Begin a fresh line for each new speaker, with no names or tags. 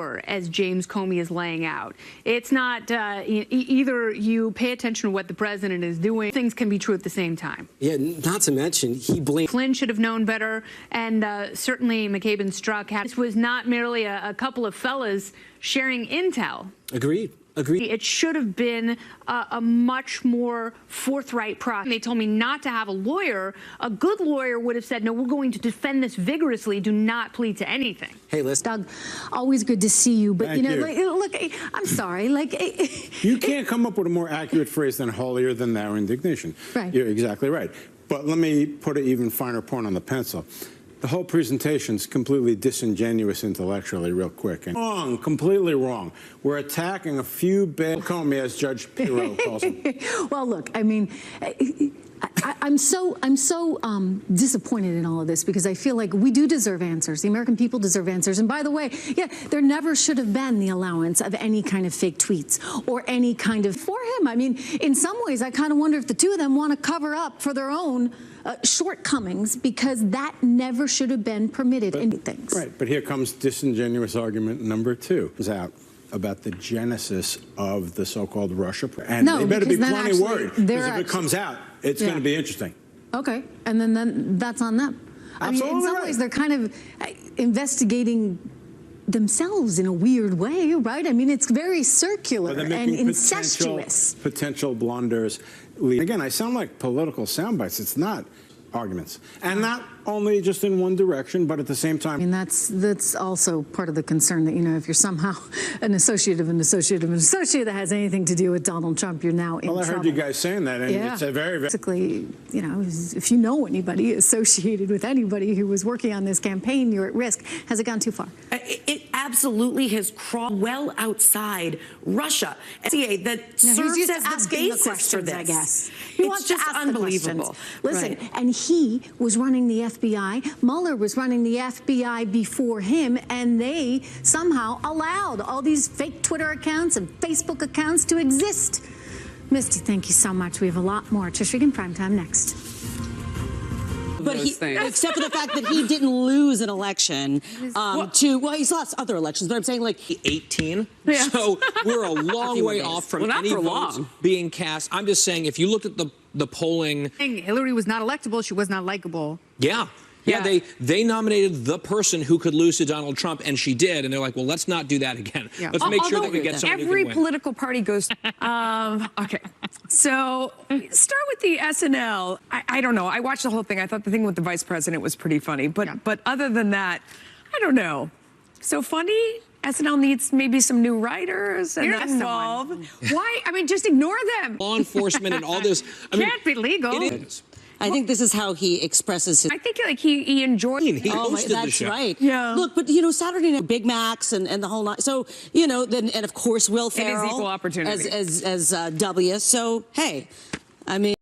war, as James Comey is laying out. It's not either you pay attention to what the president is doing. Things can be true at the same time.
Yeah, not to mention he blamed.
Flynn should have known better, and certainly McCabe and Strzok had. This was not merely a couple of fellas sharing intel.
Agreed.
It should have been a much more forthright process. They told me not to have a lawyer. A good lawyer would have said, no, we're going to defend this vigorously. Do not plead to anything.
Hey, listen.
Doug, always good to see you. But,
Thank you.
like, look, I'm sorry.
You can't come up with a more accurate phrase than holier than thou indignation.
Right.
You're exactly right. But let me put an even finer point on the pencil. The whole presentation is completely disingenuous intellectually, real quick. And wrong, completely wrong. We're attacking a few bad Comey, as Judge Pirro calls them.
Well, look, I mean, I'm so disappointed in all of this because I feel like we do deserve answers. The American people deserve answers. And by the way, yeah, there never should have been the allowance of any kind of fake tweets or any kind of for him. I mean, in some ways, I kind of wonder if the two of them want to cover up for their own shortcomings because that never should have been permitted in things.
Right, but here comes disingenuous argument number two. Is out about the genesis of the so-called Russia. And
no,
they better be
plenty
plenty worried because if it comes out, it's going to be interesting.
Okay, and then that's on them. I mean, in some ways, they're kind of investigating themselves in a weird way, right? I mean, it's very circular and incestuous.
Potential blunders. Again, I sound like political sound bites. It's not arguments. And not only just in one direction, but at the same time.
I mean, that's also part of the concern that, you know, if you're somehow an associate of an associate of an associate that has anything to do with Donald Trump, you're now in trouble.
Well, I heard you guys saying that, and it's a very, very...
Basically, you know, if you know anybody associated with anybody who was working on this campaign, you're at risk. Has it gone too far?
It absolutely has crawled well outside Russia. That serves as the basis for this.
I guess.
It's just unbelievable.
Listen, and he was running the FBI. Mueller was running the FBI before him, and they somehow allowed all these fake Twitter accounts and Facebook accounts to exist. Misty, thank you so much. We have a lot more. Trish, Regan, Primetime next.
But except for the fact that he didn't lose an election he's lost other elections, but I'm saying like
18. Yeah. So we're a long way off from any votes being cast. I'm just saying, if you looked at the polling,
Hillary was not electable. She was not likable.
Yeah, they nominated the person who could lose to Donald Trump, and she did. And they're like, well, let's not do that again. Yeah. Let's make sure that we get someone who can win.
Every political party goes. Okay, so start with the SNL. I don't know. I watched the whole thing. I thought the thing with the vice president was pretty funny, but other than that, I don't know. So funny. SNL needs maybe some new writers and involved. Why? I mean, just ignore them.
Law enforcement and all this.
Can't be legal.
It is.
I think this is how he expresses his...
I think like he enjoyed...
He hosted the show.
That's right.
Yeah.
Look, but, you know, Saturday Night, Big Macs and the whole night. So, you know, then, and of course, Will Ferrell.
It is equal opportunity.
As W. So, hey, I mean...